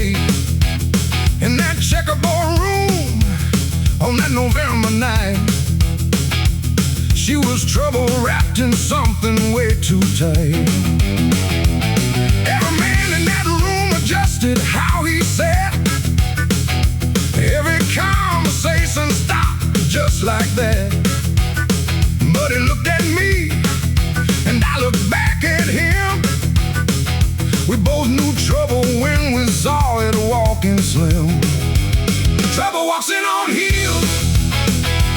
day in that checkerboard room on that November night. She was trouble wrapped in something way too tight. Every man in that room adjusted how he sat. Every conversation stopped just like that. But he looked at me and I looked back at him. We both knew trouble when we saw it walking slim. Trouble walks in on heels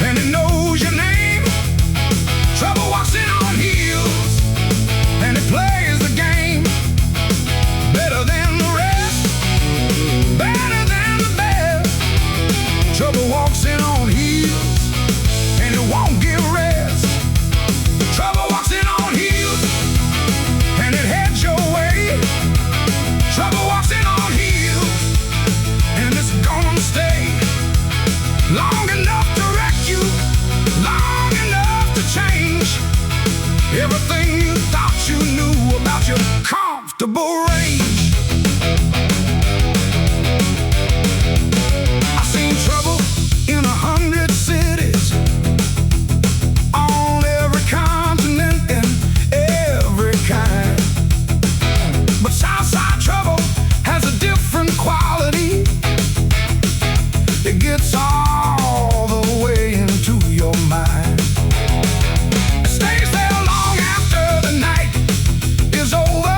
and it knows your name. Trouble walks in on heels and it plays the game. Better than the rest, better than the best. Trouble walks in on heels and it won't give rest. Trouble walks in on heels and it heads your way. Trouble walks in on heels and it's gonna stay long enough to wreck you, long enough to change everything you thought you knew about your comfortable range. I've seen trouble in 100 cities, on every continent and every kind. But Southside trouble has a different quality. It gets all the way into your mind. It stays there long after the night is over,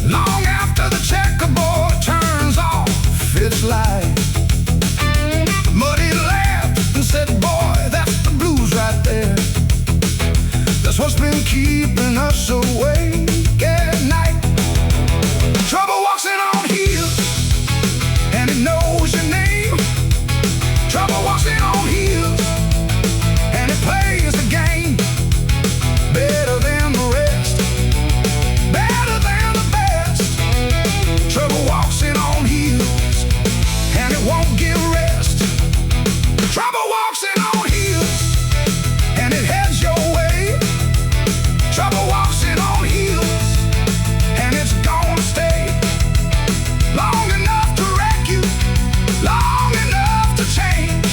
long after the checkerboard turns off its light. But he laughed and said, boy, that's the blues right there. That's what's been keeping us awake at night. Trouble walks in on heels and it knows your name. Trouble walks in on heels and it plays the game. Better than the rest, better than the best. Trouble walks in on heels and it won't give rest. Trouble walks in on heels and it heads your way. Trouble walks in on heels and it's gonna stay long enough to wreck you, long enough to change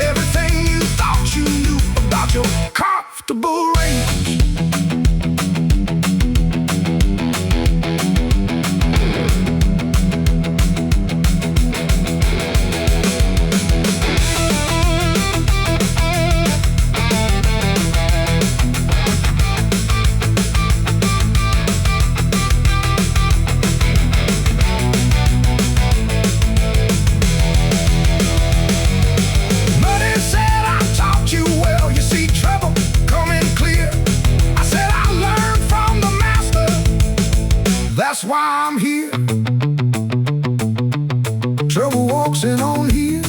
everything you thought you knew about your comfortable range. That's why I'm here. Trouble walks in on heels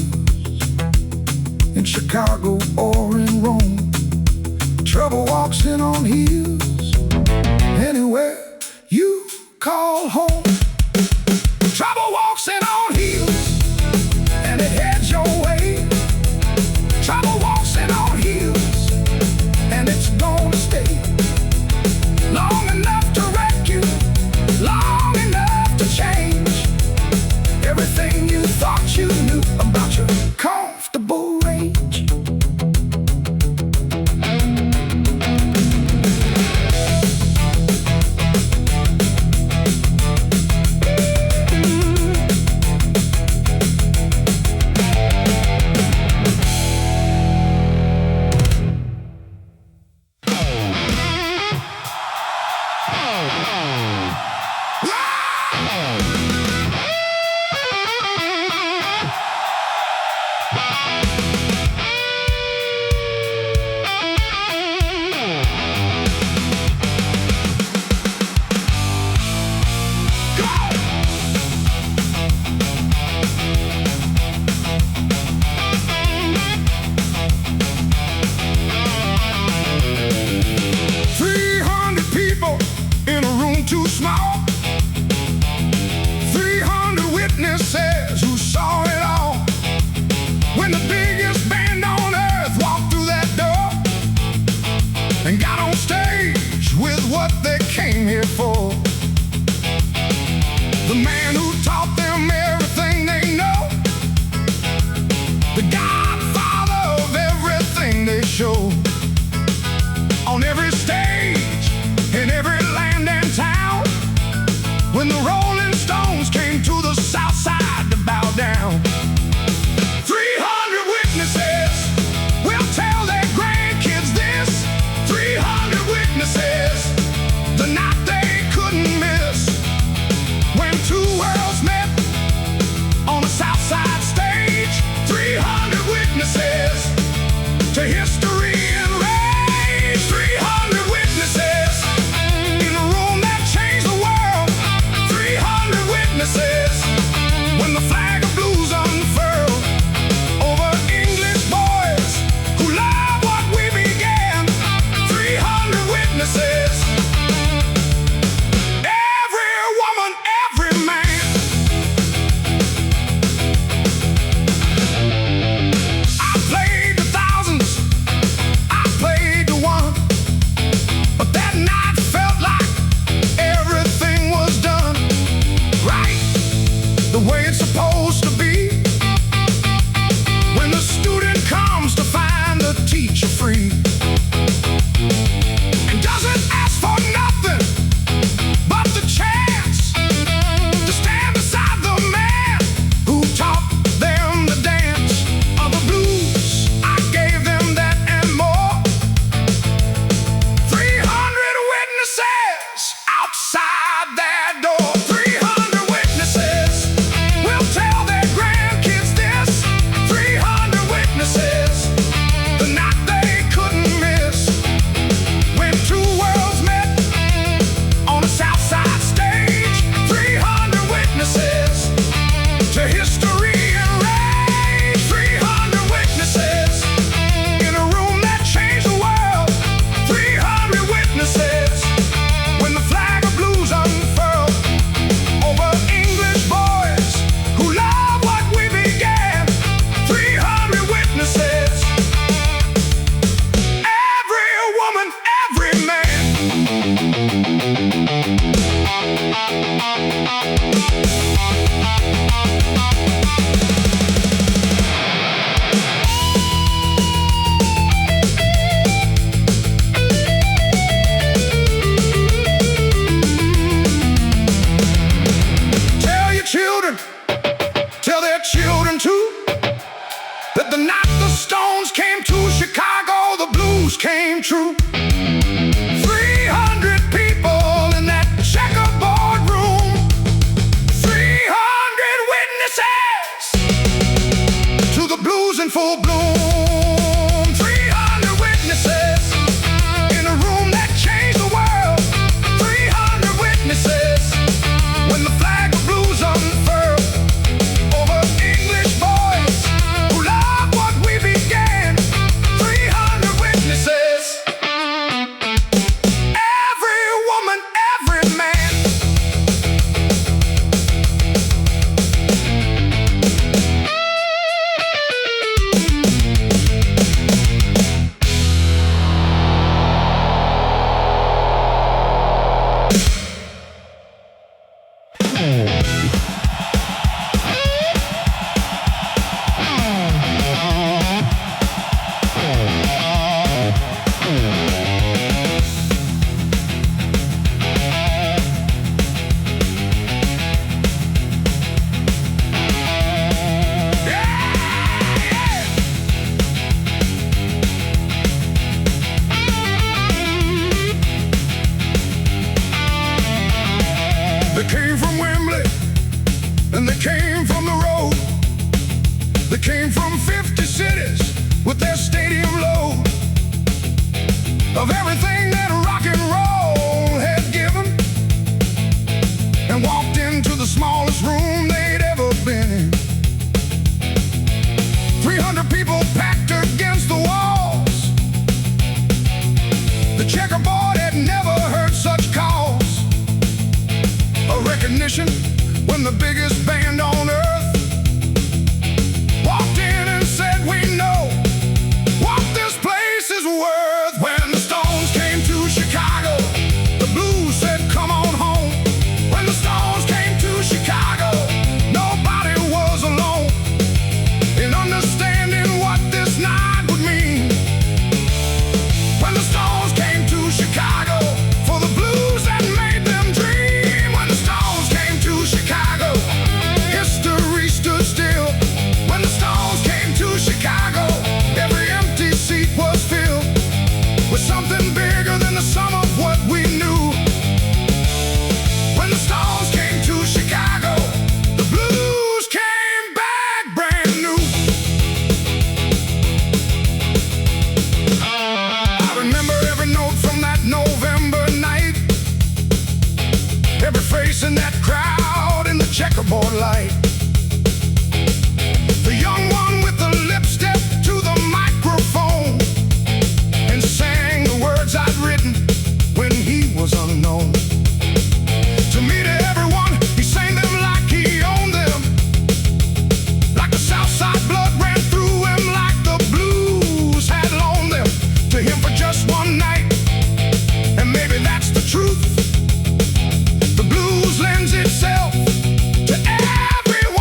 in Chicago or in Rome. Trouble walks in on heels anywhere you call home. Trouble walks in on heels and it heads your way. Trouble walks in on heels and it's gonna stay long enough to wreck you, long enough to change everything you thought you knew about your comfortable range. Too small. 300 witnesses who saw it all. When the biggest band on earth walked through that door and got on stage with what they came here for. The man who taught children tell their children too, that the night the Stones came to Chicago, the blues came true. 300 people in that checkerboard room, 300 witnesses to the blues in full bloom. 300 witnesses in a room that changed the world. 300 witnesses when the flag of blues unfurled over English boys who loved what we began. 300 witnesses, every woman, every man. They came from Wembley, and they came from the road. They came from 50 cities with their stadium load of everything that rock and roll had given, and walked into the smallest room they'd ever been in. 300 people packed against the walls. The checkerboard had never heard such calls. A recognition when the biggest band on earth walked in and said, "We know what this place is worth." When the Stones came to Chicago, the blues said, "Come on home." When the Stones came to Chicago, nobody was alone in understanding what this night would mean. When the Stones came to Chicago for the blues that made them dream. When the Stones came to Chicago, history stood still. When the Stones came to Chicago, every empty seat was filled with something bigger than the sum of what we knew. When the Stones came to Chicago, the blues came back brand new. I remember every note from that November night, every face in that crowd in the checkerboard light. The young one with the lip stepped to the microphone and sang the words I'd written when he was unknown. To me, to everyone, he sang them like he owned them, like the Southside blood ran through him, like the blues had loaned them to him for just one night. And maybe that's the truth. The blues lends itself to everyone.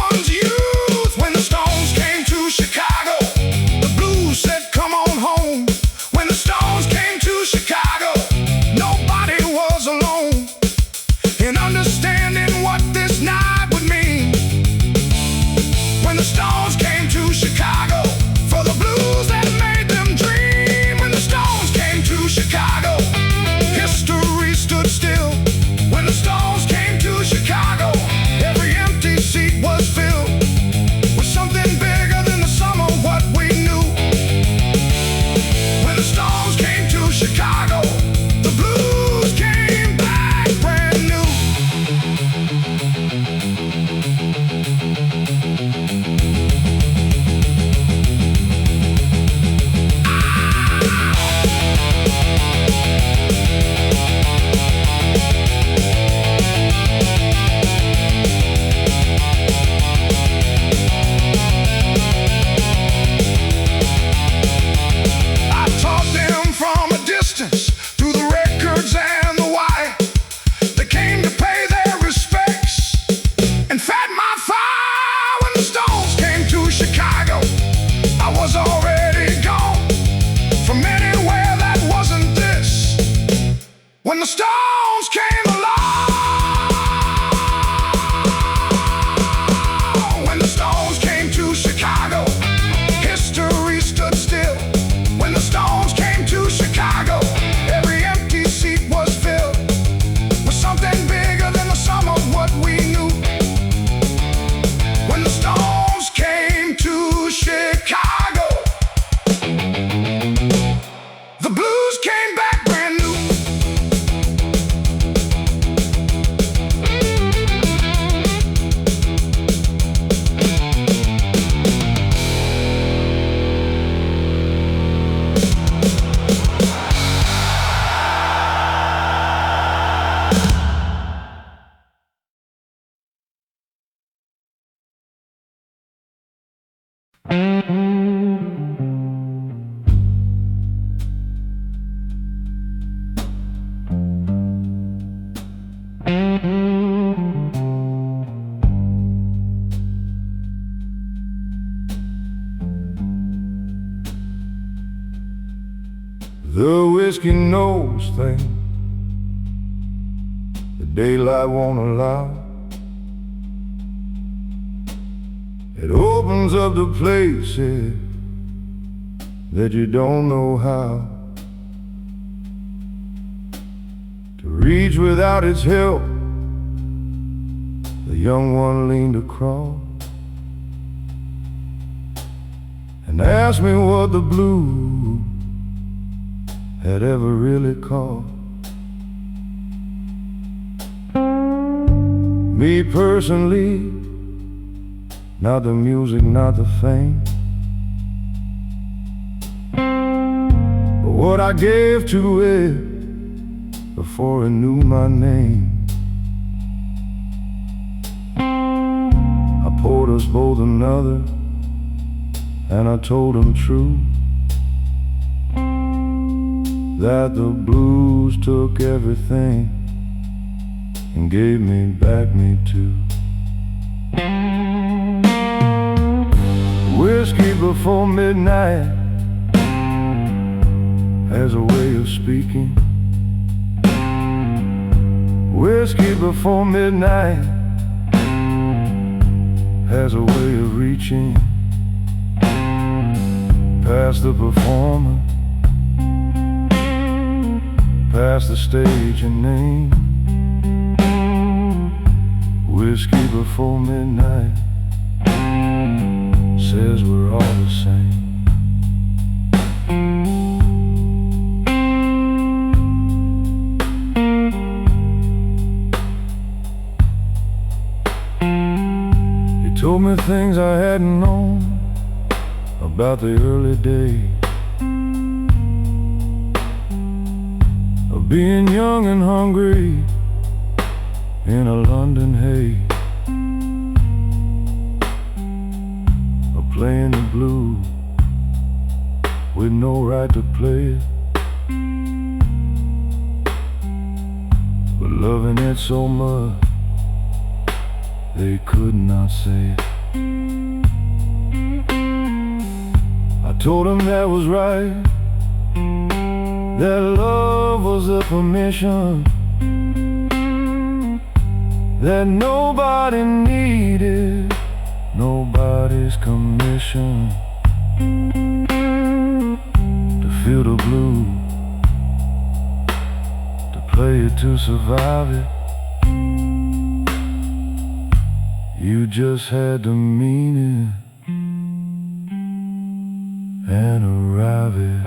The whiskey knows things the daylight won't allow. It opens up the places that you don't know how to reach without its help. The young one leaned across and asked me what the blues had ever really cost. Me personally, not the music, not the fame, but what I gave to it before it knew my name. I poured us both another, and I told him true that the blues took everything and gave me back me too. Whiskey before midnight has a way of speaking. Whiskey before midnight has a way of reaching past the performer, past the stage and name. Whiskey before midnight says we're all the same. He told me things I hadn't known about the early days of being young and hungry in a London haze, of playing the blues with no right to play it, but loving it so much they could not say it. I told him that was right, that love was a permission that nobody needed, nobody's commission to feel the blues, to play it, to survive it. You just had to mean it and arrive it.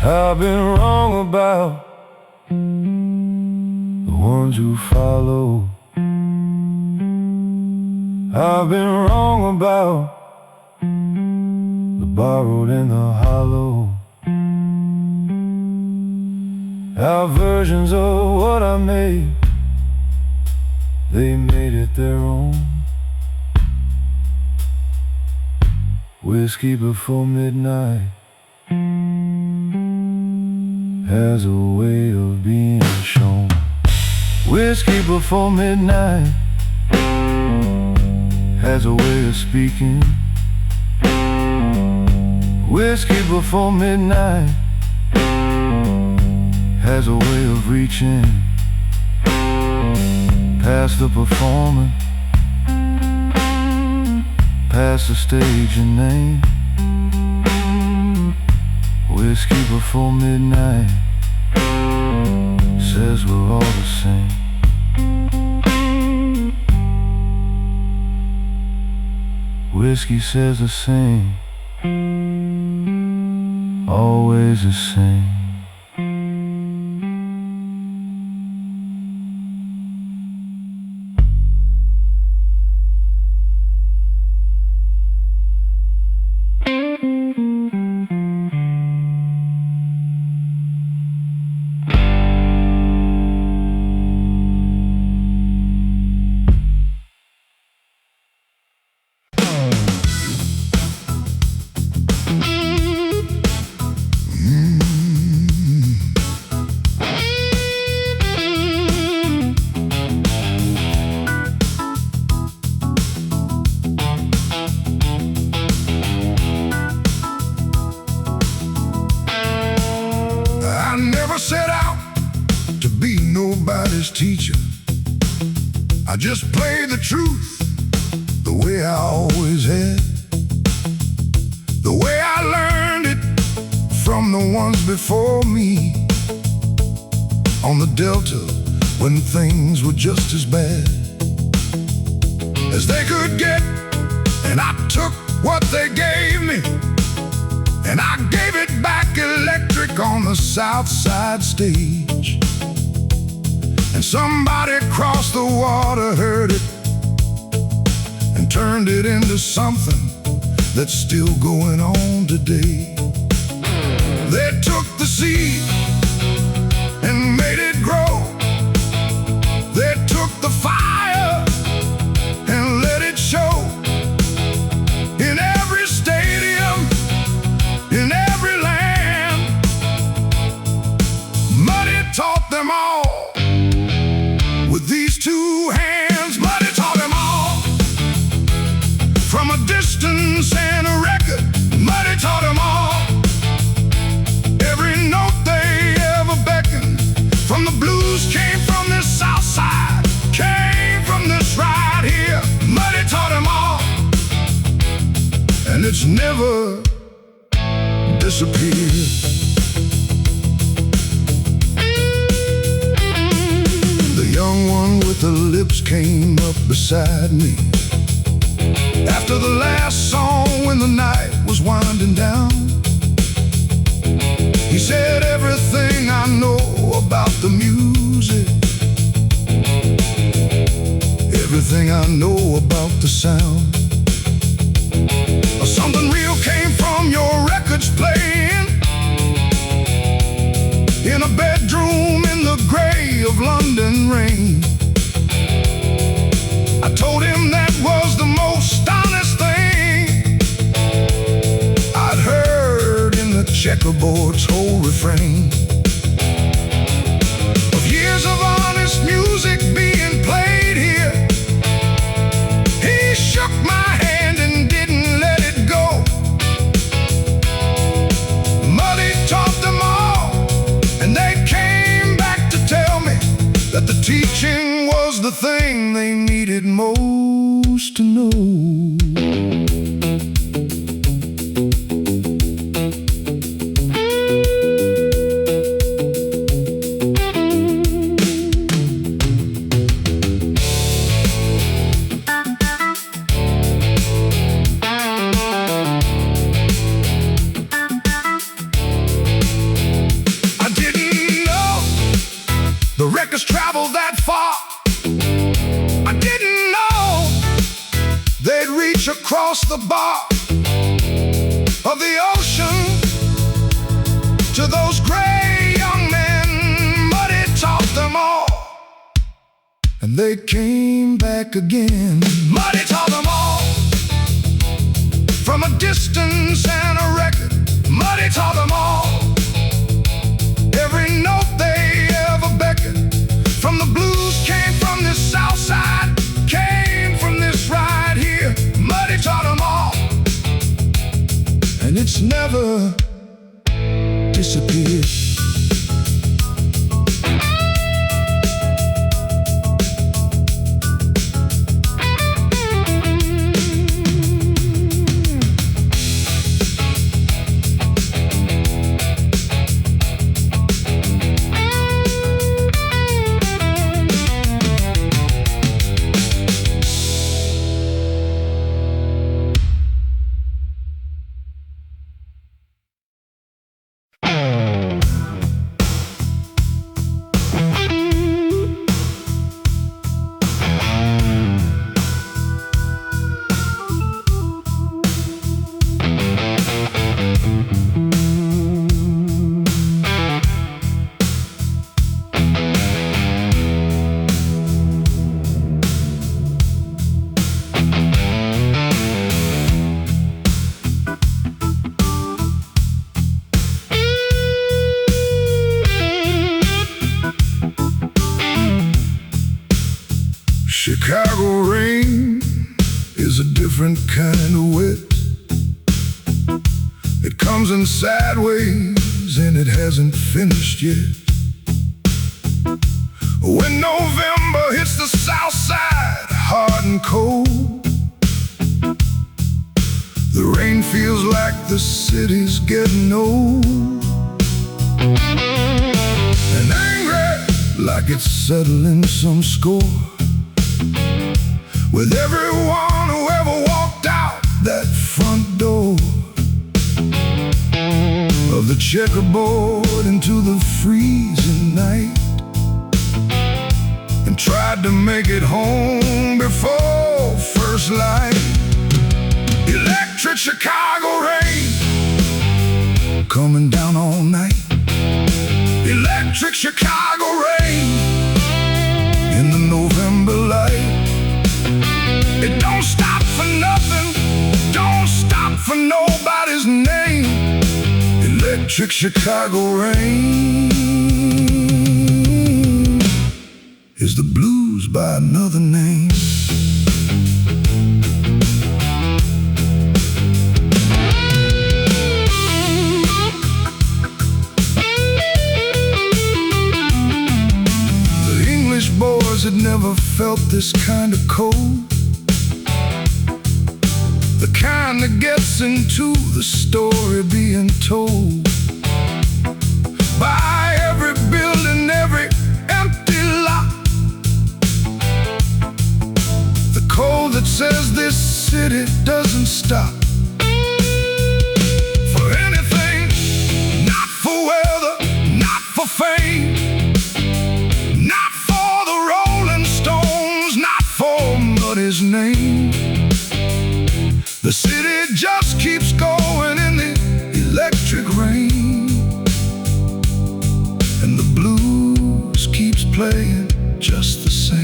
I've been wrong about the ones who follow. I've been wrong about the borrowed and the hollow. Our versions of what I made, they made it their own. Whiskey before midnight has a way of being shown. Whiskey before midnight has a way of speaking. Whiskey before midnight has a way of reaching past the performer, past the stage and name. Whiskey before midnight says we're all the same. Whiskey says the same, always the same. I just play the truth the way I always had, the way I learned it from the ones before me. On the Delta, when things were just as bad as they could get, and I took what they gave me, and I gave it back electric on the South Side stage. And somebody across the water heard it and turned it into something that's still going on today. They took the seed and made it grow. They took the fire and let it show. In every stadium, in every land, Muddy taught them all. With these two hands, Muddy taught them all. From a distance and a record, Muddy taught them all. Every note they ever beckoned from the blues came from this South Side, came from this right here. Muddy taught them all, and it's never disappeared. The young one with the lips came up beside me after the last song when the night was winding down. He said, everything I know about the music, everything I know about the sound, something real came from your records playing in a bedroom in the gray of London rain. I told him that was the most honest thing I'd heard in the Checkerboard's whole refrain of years of honest music being played here. He shook my hand and didn't let it go. Muddy taught them all, and they came back to tell me that the teaching was the thing they needed most to know. I didn't know the records traveled that far. I didn't know they'd reach across the bar of the ocean to those gray young men. Muddy taught them all, and they came back again. Muddy taught them all. From a distance and a record, Muddy taught them all. Every note they ever beckoned from the blues came from this South Side, came from this right here. Muddy taught them all, and it's never disappeared. Chicago rain is a different kind of wet. It comes in sideways and it hasn't finished yet. When November hits the South Side, the city's getting old, and angry like it's settling some score with everyone who ever walked out that front door of the checkerboard into the freezing night, and tried to make it home before first light. Electric Chicago rain coming down all night. Electric Chicago rain in the November light. It don't stop for nothing, don't stop for nobody's name. Electric Chicago rain is the blues by another name. The English boys had never felt this kind of cold, the kind that gets into the story being told by every building, every empty lot. The cold that says this city doesn't stop for anything, not for weather, not for fame, not for the Rolling Stones, not for Muddy's name. The city just keeps going in the electric rain, and the blues keeps playing just the same.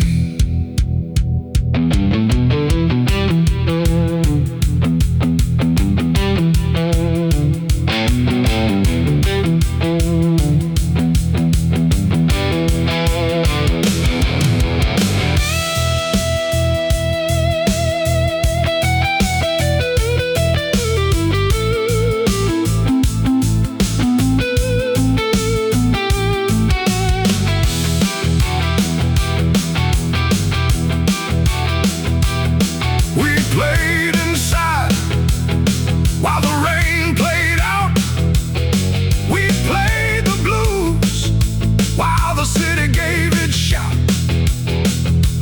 Played inside while the rain played out. We played the blues while the city gave its shout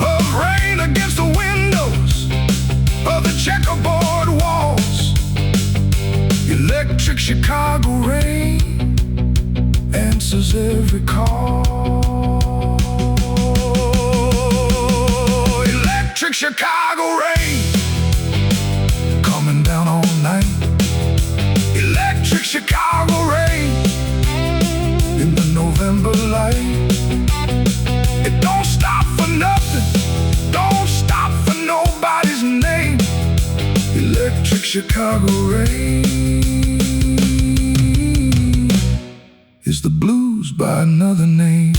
of rain against the windows of the checkerboard walls. Electric Chicago rain answers every call. Electric Chicago rain coming down all night. Electric Chicago rain in the November light. It don't stop for nothing, don't stop for nobody's name. Electric Chicago rain is the blues by another name.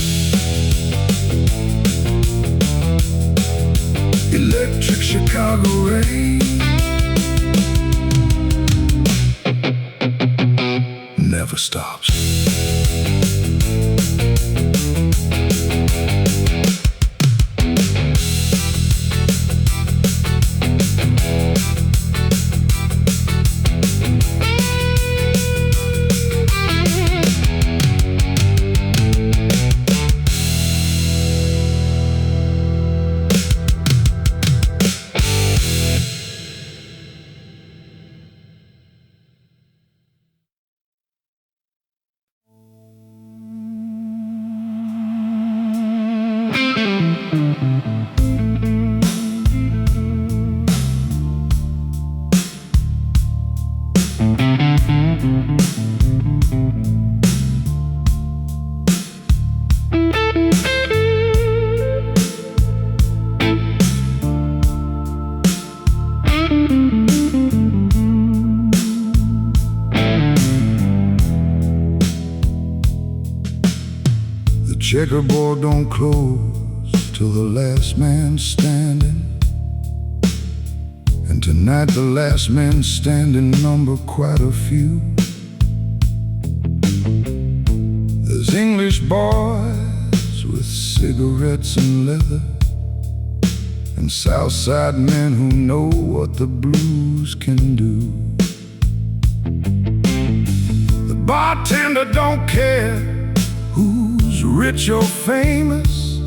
Electric Chicago rain never stops. Checkerboard don't close till the last man's standing, and tonight the last man standing number quite a few. There's English boys with cigarettes and leather, and Southside men who know what the blues can do. bartender don't care who's rich or famous.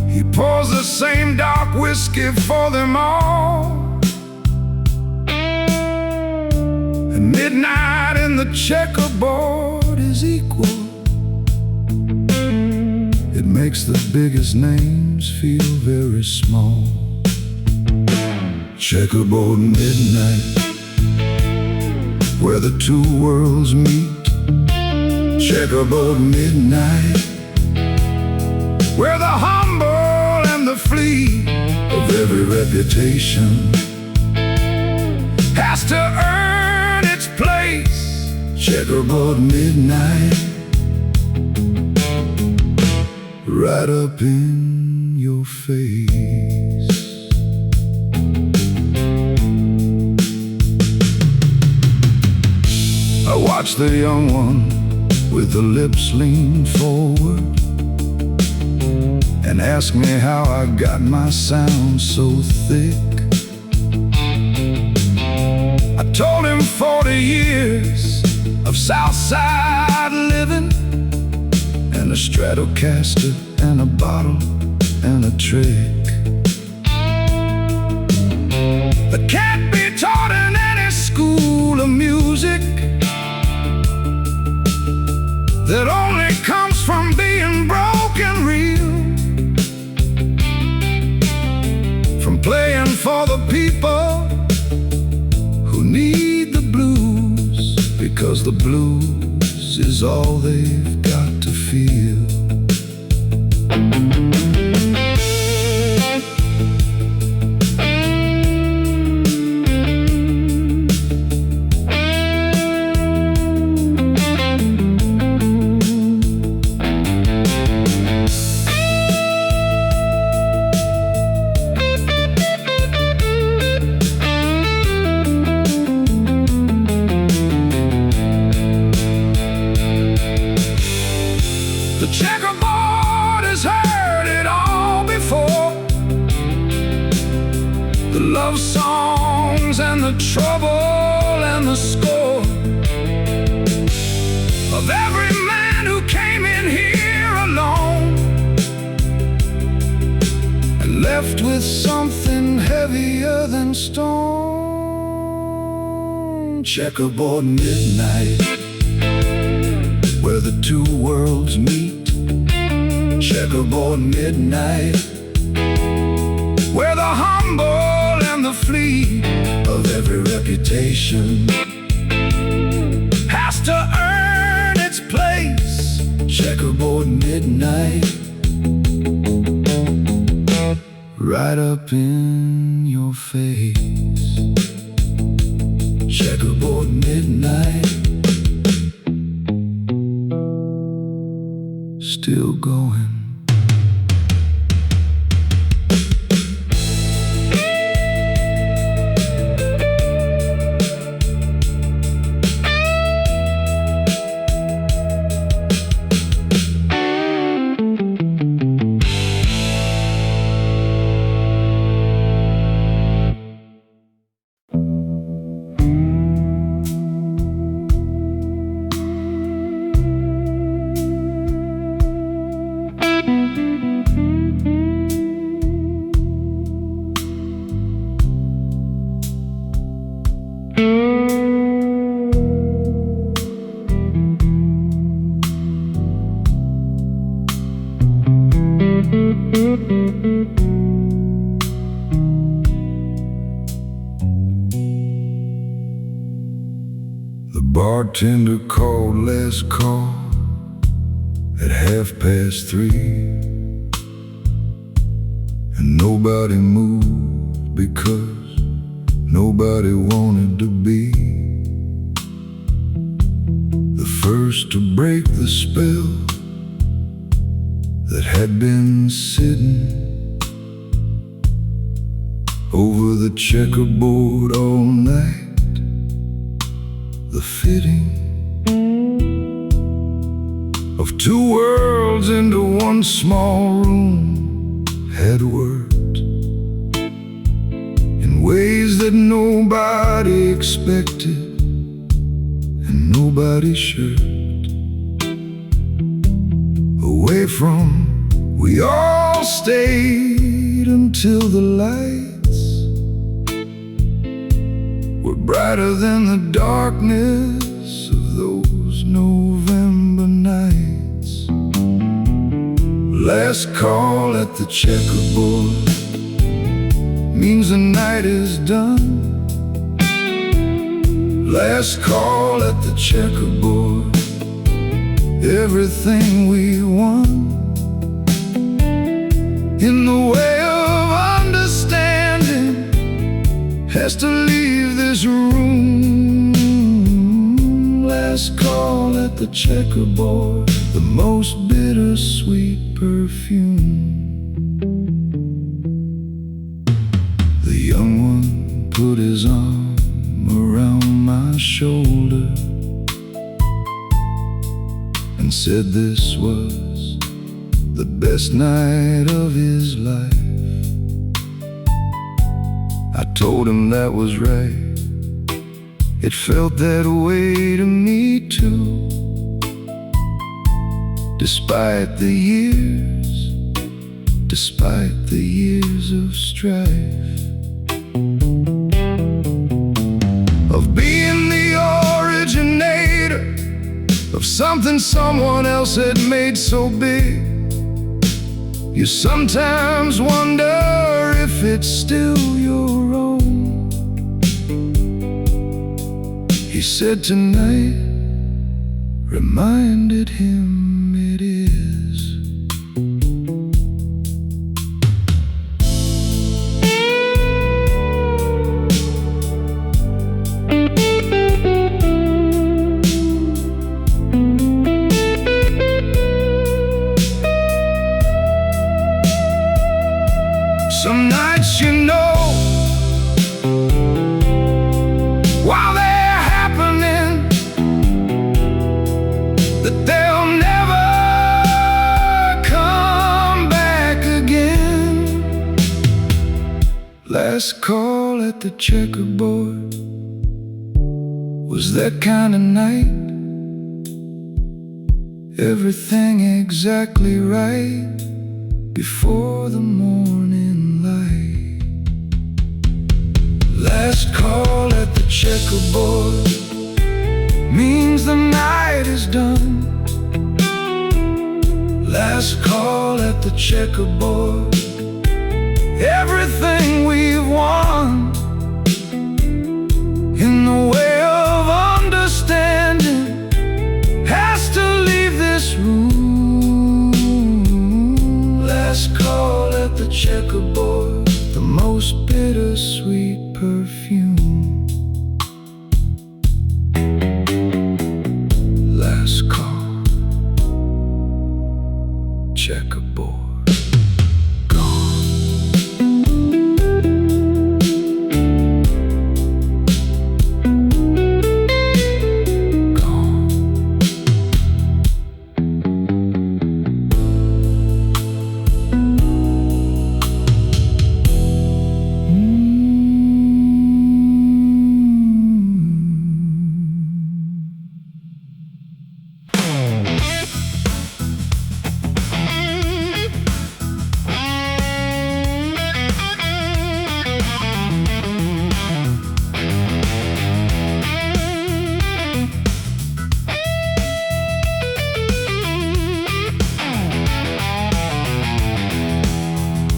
He pours the same dark whiskey for them all. And midnight in the checkerboard is equal. It makes the biggest names feel very small. Checkerboard midnight, where the two worlds meet. Checkerboard midnight, where the humble and the flea of every reputation has to earn its place. Checkerboard midnight, right up in your face. I watch the young one with the lips lean forward and ask me how I got my sound so thick. I told him 40 years of Southside living, and a Stratocaster and a bottle and a trick that can't be taught in any school of music, that only comes from being broken real, from playing for the people who need the blues, because the blues is all they've got to feel. The checkerboard has heard it all before, the love songs and the trouble and the score of every man who came in here alone and left with something heavier than stone. Checkerboard midnight, where the two worlds meet. Checkerboard midnight, where the humble and the flea of every reputation has to earn its place. Checkerboard midnight, right up in your face. Checkerboard midnight, still going. The bartender called last call at 3:30, and nobody moved because nobody wanted to be the first to break the spell that had been sitting over the checkerboard all night. The fitting of two worlds into one small room had worked in ways that nobody expected and nobody nobody's shirt. Away from, we all stayed until the lights were brighter than the darkness of those November nights. Last call at the checkerboard means the night is done. Last call at the checkerboard, everything we won in the way of understanding has to leave this room. Last call at the checkerboard, the most bittersweet perfume. The young one put his arm around my shoulder and said this was the best night of his life. I told him that was right. It felt that way to me too. Despite the years of strife, of being the originator of something someone else had made so big. You sometimes wonder if it's still your own. He said tonight reminded him it is. Some nights, you know, while they're happening, that they'll never come back again. Last call at the checkerboard was that kind of night. Everything exactly right before the morning light. Last call at the checkerboard means the night is done. Last call at the checkerboard, everything we've won in the way of understanding has to leave this room. Last call at the checkerboard, the most bittersweet perfume. Last call, checkerboard.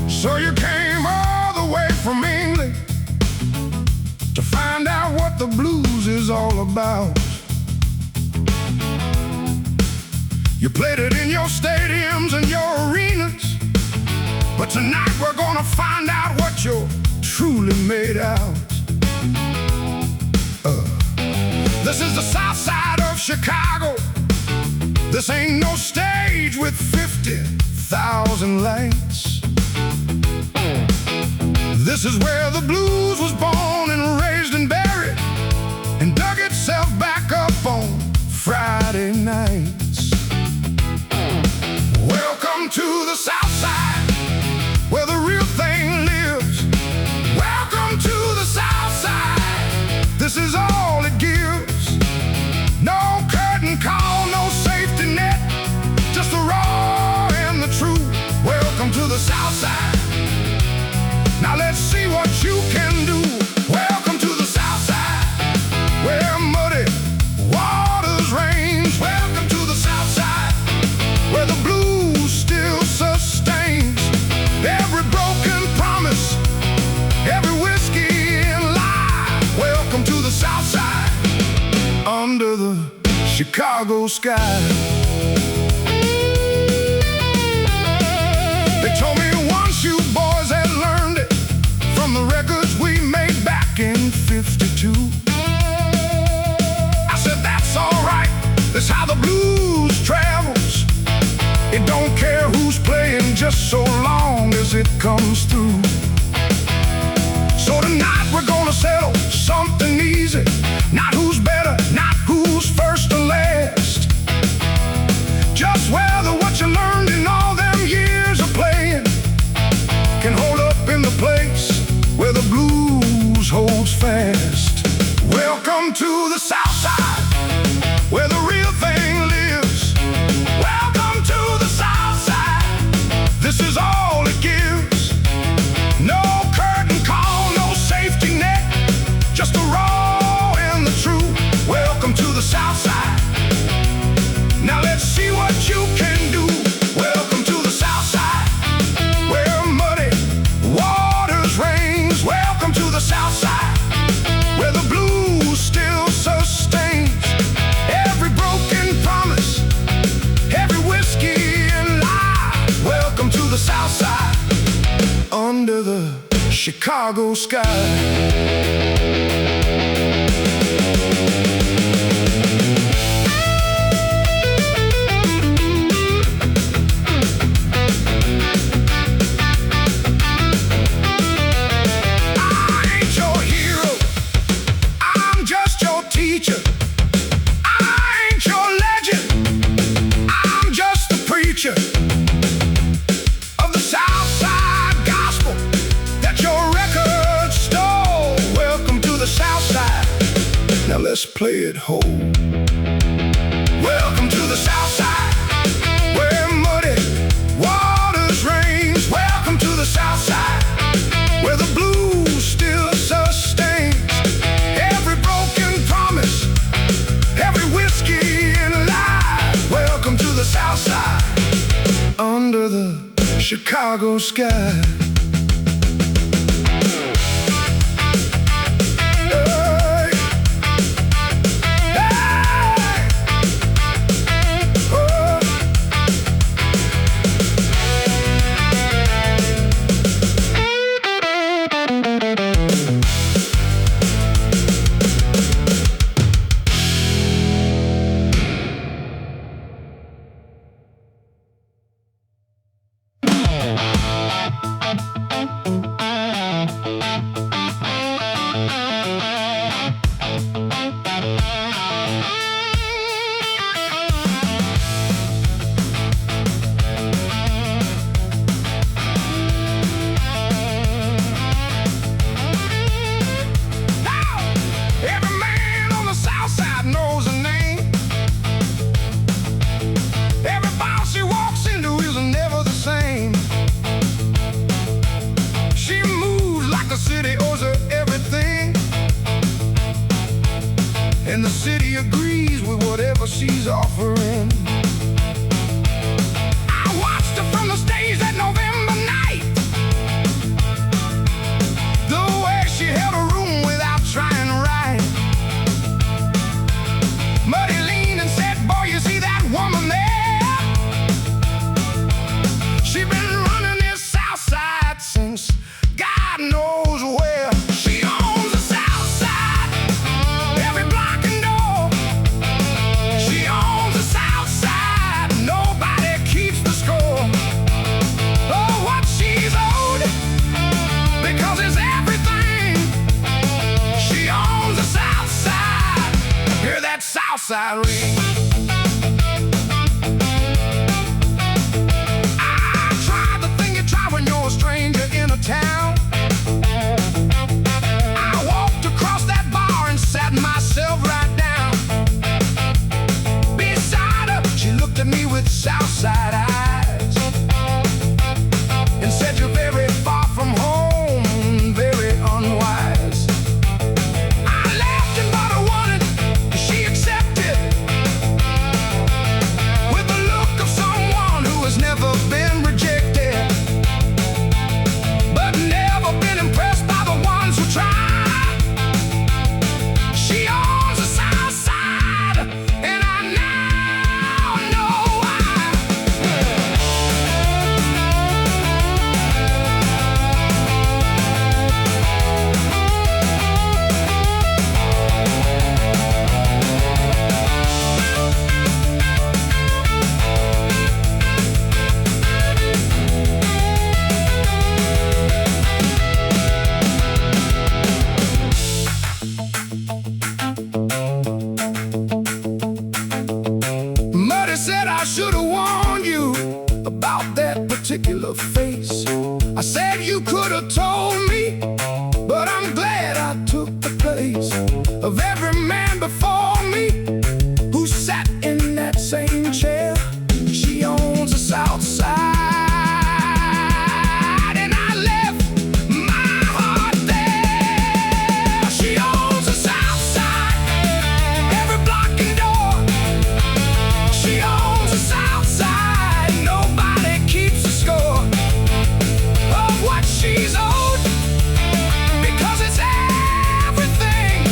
So you came all the way from England to find out what the blues is all about. You played it in your stadiums and your arenas, but tonight we're gonna find out what you're truly made out. This is the south side of Chicago. This ain't no stage with 50,000 lights. This is where the blues was born and raised and buried, and dug itself back up on Friday nights. Welcome to the south side, where the real thing lives. Welcome to the south side, this is all it gives. No Chicago sky. They told me once you boys had learned it from the records we made back in '52. I said that's alright, that's how the blues travels. It don't care who's playing, just so long as it comes through. So tonight we're gonna settle something easy. Not who's better, not who's first or last. Just whether what you learned in all them years of playing can hold up in the place where the blues holds fast. Welcome to the South Side, where the real thing lives. Welcome to the South Side, this is all it gives. No curtain call, no safety net, just the raw and the true. Welcome to the South Side, now let's see what you can do. Welcome to the South Side, where muddy waters reigns. Welcome to the South Side, where the blues still sustains every broken promise, every whiskey and lie. Welcome to the South Side, under the Chicago sky. Of the South Side gospel that your record stole. Welcome to the South Side, now let's play it whole. Welcome to the South Side, where muddy waters reigns. Welcome to the South Side, where the blues still sustains every broken promise, every whiskey and lie. Welcome to the South Side, under the Chicago sky. And the city agrees with whatever she's offering. I watched her from the stage that November night, the way she held a room without trying to write. Muddy leaned and said, boy, you see that woman there? She been running this South Side since God knows where. She owns the South Side, every block and door. She owns the South Side, nobody keeps the score. Oh, what she's owed, because it's everything. She owns the South Side, hear that South Side ring. Town. I walked across that bar and sat myself right down beside her. She looked at me with Southside eyes and said, you're very far from home, very unwise. I laughed and bought her one and she accepted. could have told me, but I'm glad I took the place of every man before me who sat in that same chair. She owns the South Side, and I left my heart there. She owns the South Side, every block and door. She owns the South Side, nobody keeps a score of what she's owed, because it's everything.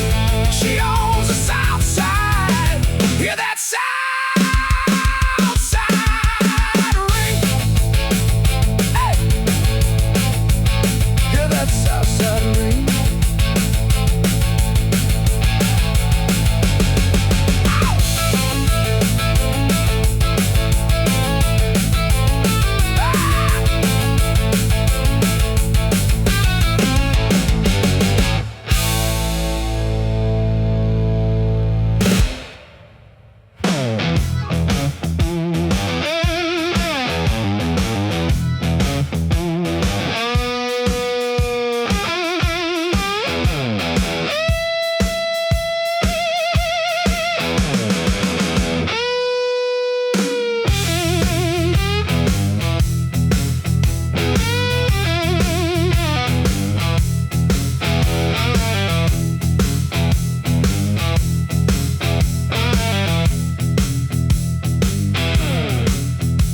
She owns the South Side. Hear that South Side ring. Hey, hear that South Side ring.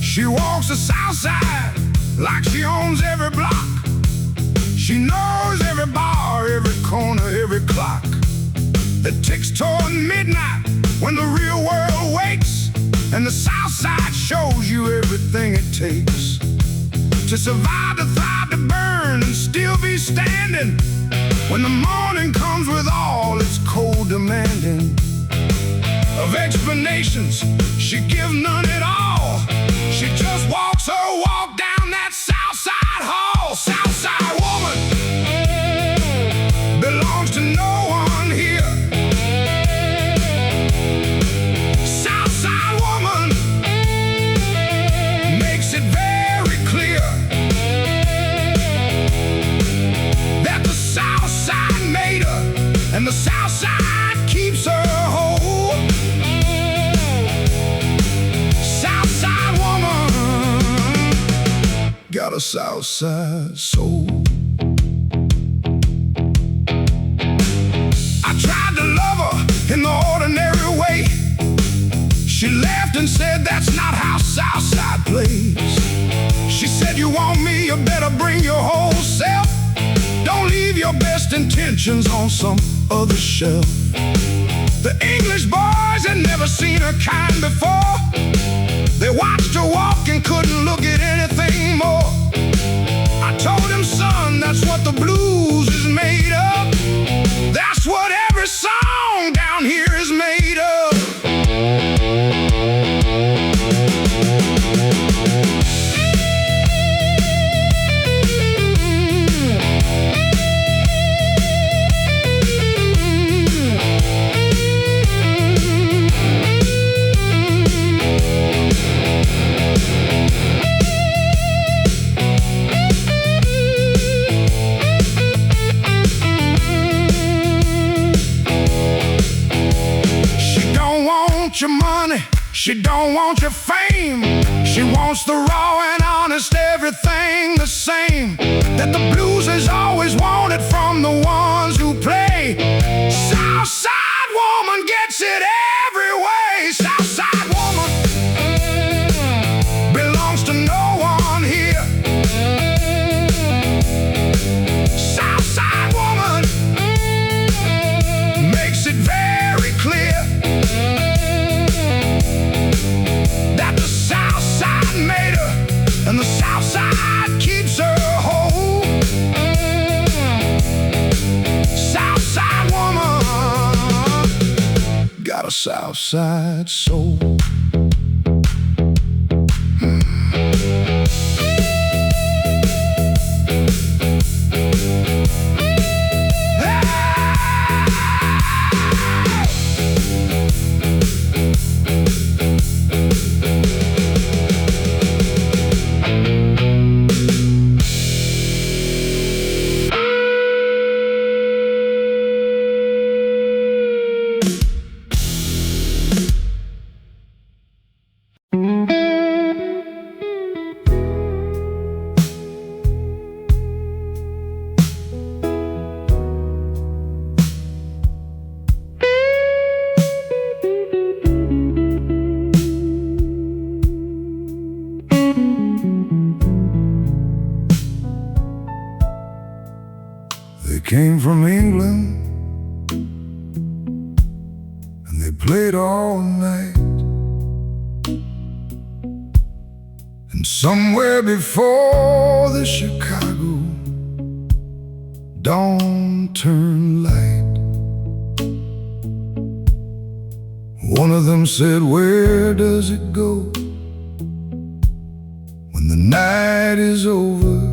She walks the South Side like she owns every block. She knows every bar, every corner, every clock that ticks toward midnight when the real world wakes. And the South Side shows you everything it takes to survive, to thrive, to burn, and still be standing when the morning comes with all its cold demanding of explanations. She gives none at all. She just walks her walk down that South Side hall. South Side woman belongs to no one here. South Side woman makes it very clear that the South Side made her, and the South Side keeps her whole. South Side woman got a South Side soul. I tried to love her in the ordinary way. She laughed and said, that's not how South Side plays. She said, you want me, you better bring your whole self. Don't leave your best intentions on some other shelf. The English boys had never seen her kind before. They watched her walk and couldn't look at anything more. I told him, son, that's what the blues is made of. That's what every song down here is made of. Your money, she don't want your fame. She wants the raw and honest, everything the same that the blues has always wanted from the ones who play. South Side woman gets it every way. South Side woman belongs to no one here. South Side woman makes it very clear that the South Side made her, and the South Side keeps her whole. South Side woman got a South Side soul. They came from England, and they played all night. And somewhere before the Chicago dawn turned light, one of them said, "Where does it go when the night is over?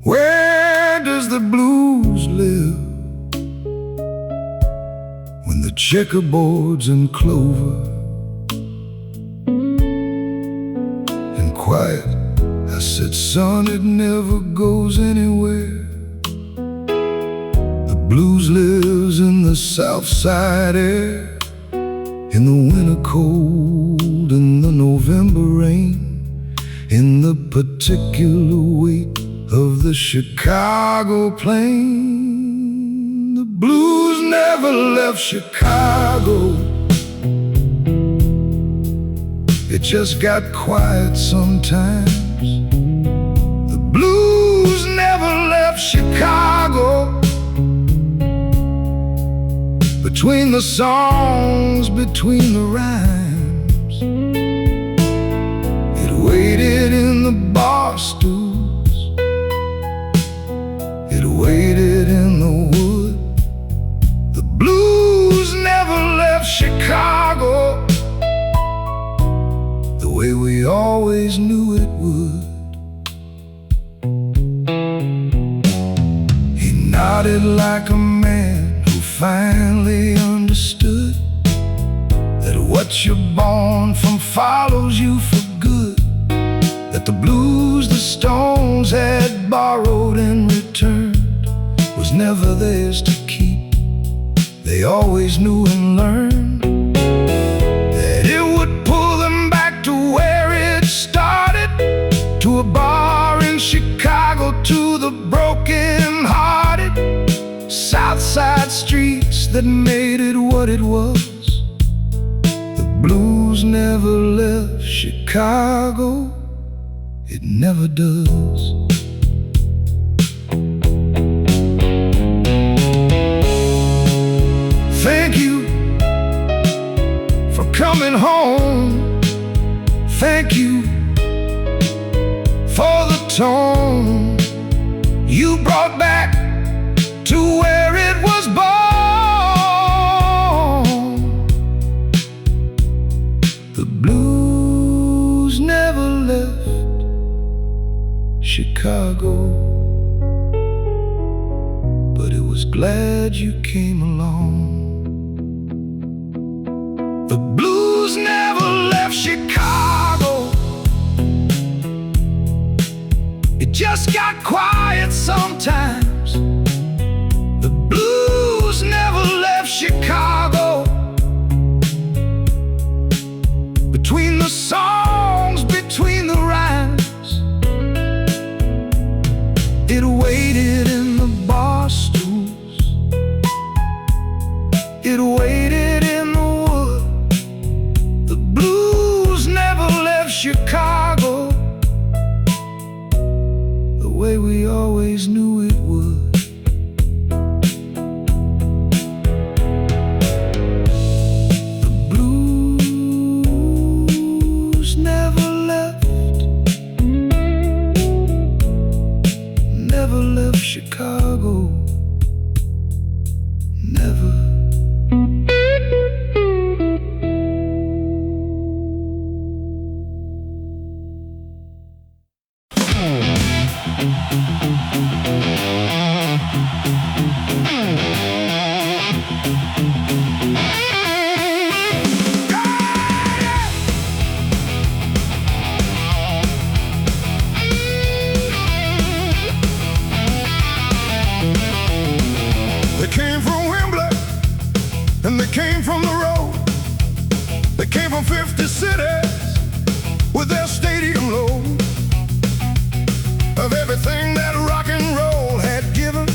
Where does the blues live when the checkerboard's in clover?" And quiet, I said, "Son, it never goes anywhere. The blues lives in the south side air, in the winter cold, in the November rain, in the particular weight of the Chicago plain. The blues never left Chicago. It just got quiet sometimes. The blues never left Chicago. Between the songs, between the rhymes, it waited in the bar stools, it waited in the wood. The blues never left Chicago the way we always knew it would. He nodded like a man who finally understood that what you're born from follows you for good. That the blues the Stones had borrowed and returned was never theirs to keep. They always knew and learned that it would pull them back to where it started, to a bar in Chicago, to the broken-hearted South Side streets that made it what it was. The blues never left Chicago. It never does. Thank you for coming home. Thank you for the tone you brought back to where it was born. The blues never left Chicago, but it was glad you came along. The blues never left Chicago. It just got quiet sometimes. The blues never left Chicago. Between the songs, between the rhymes, it waited in the bar stools, it waited in the wood. The blues never left Chicago the way we always knew it would. The blues never left Chicago. Never. They came from Wembley, and they came from the road. They came from 50 cities with their stadium load of everything that rock and roll had given,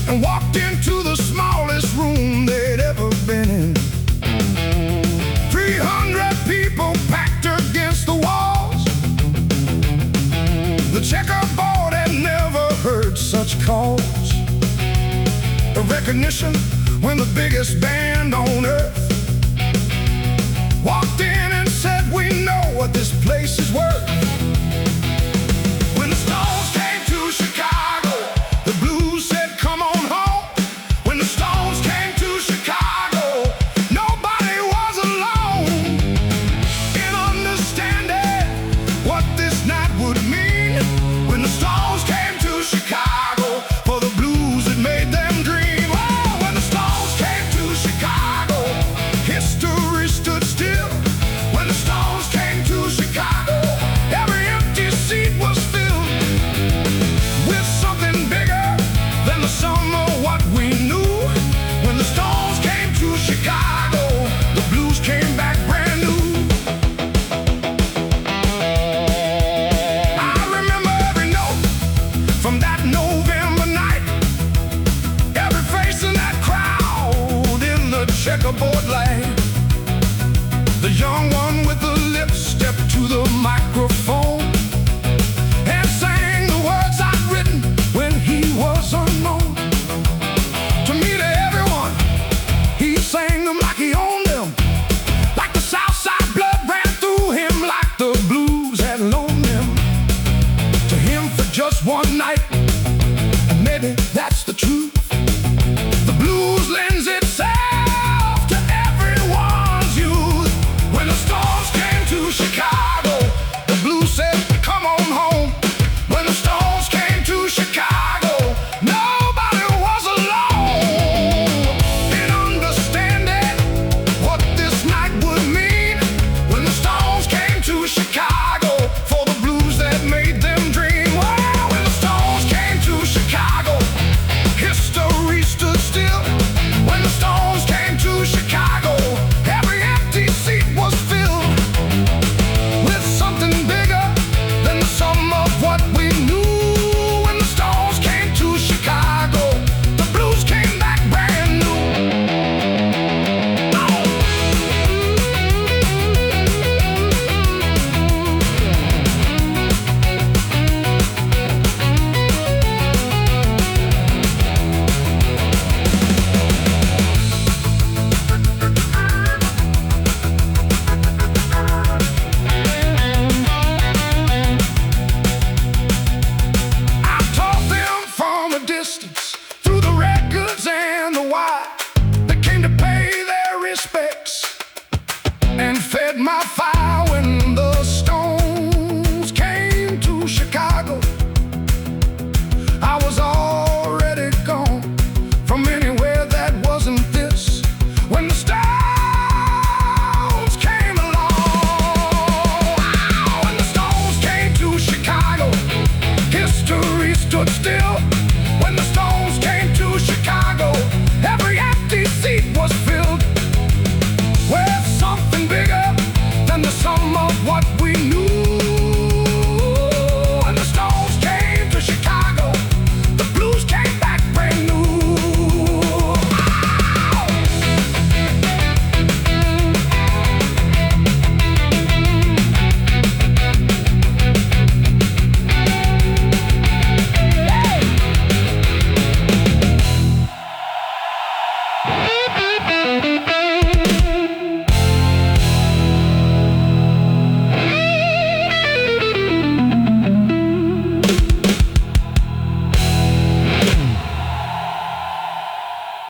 and walked into the smallest room they'd ever been in. 300 people packed against the walls. The checkerboard cause the recognition when the biggest band on earth walked in and said, "We know what this place is worth." When the Stones came to Chicago, the blues said, "Come on home." When the Stones came to Chicago, nobody was alone in understanding what this night would mean. When the Stones came to Chicago, for the blues it made them dream. Oh, when the Stones came to Chicago, history stood still. When the Stones came to Chicago, every empty seat was filled with something bigger than the sum of what we knew. When the Stones came to Chicago, the blues came back brand new. I remember every note from that November night, every face in that crowd in the checkerboard light. The young one with the lips stepped to the microphone and sang the words I'd written when he was unknown. To me, to everyone, he sang them like he owned them, like the South Side blood ran through him, like the blues had loaned him to him for just one night. And maybe that's the truth. The blues lends itself to everyone's youth. When the Stones came to Chicago, the blues said, "Come on home." When the Stones came to Chicago, nobody was alone in understanding what this night would mean. When the Stones came to Chicago, for the blues that made them dream. Well, when the Stones came to Chicago, history stood still. When the Stones came to Chicago, every empty seat was filled with something bigger than the sum of what we knew. When the Stones came to Chicago, the blues came back brand new. I taught them from a distance through the records and the wire. They came to pay their respects and fed my fire. When the Stones came to Chicago, I was already gone from anywhere that wasn't this. When the Stones came along, when the Stones came to Chicago, history stood still.